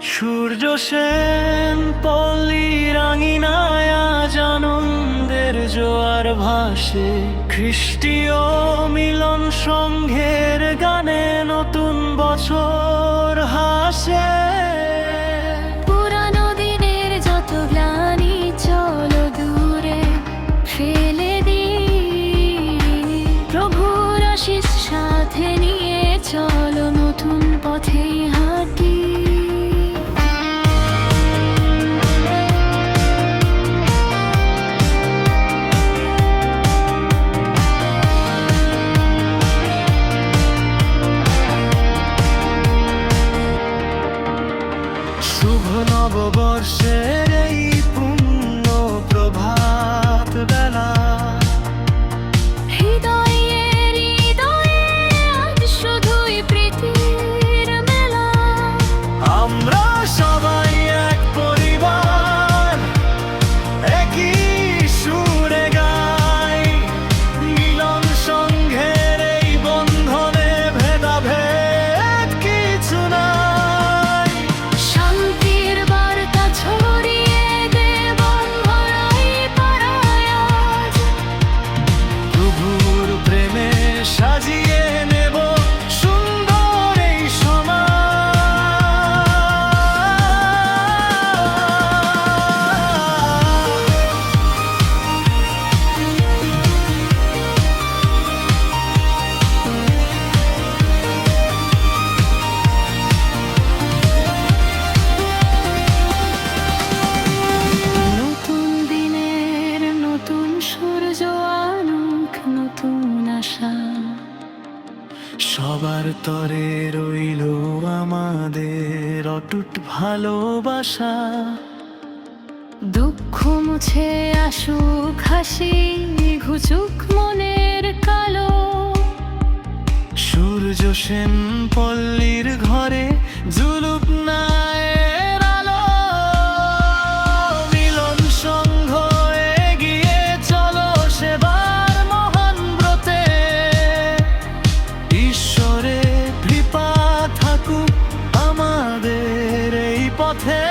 সূর্য সেন পল্লীর আঙিনায় আজ আনন্দের জোয়ার ভাসে, খ্রিস্টীয় মিলন সংঘের গানে নতুন বছর হাসে। পুরানো দিনের যত গ্লানি চলো দূরে ফেলে দিই, প্রভুর আশিস সাথে নিয়ে চলো নতুন পথে হাঁটি। শুভ নববর্ষের এই পুণ্য প্রভাত বেলা, হৃদয়ে হৃদয়ে আজ শুধুই প্রীতির মেলা। আমরা সবাই এক পরিবার, একই সুরে গাই, মিলন সংঘের এই বন্ধনে ভেদাভেদ কিছু নাই। শান্তির বার্তা ছড়িয়ে দেব ভরাই পাড়ায় আজ, প্রভুর প্রেমে সাজিয়ে নেব সুন্দর এই সমাজ। নতুন দিনের নতুন সূর্য আনুক নতুন আশা। সবার তরে রইল আমাদের অটুট ভালোবাসা। দুঃখ মুছে আসুক হাসি, ঘুচুক মনের কালো। সূর্য সেন পল্লীর ঘরে জুলুক নায়ের আলো। মিলন সংঘ এগিয়ে চলো সেবার মহান ব্রতে। ঈশ্বরে কৃপা থাকুক আমাদের এই পথে।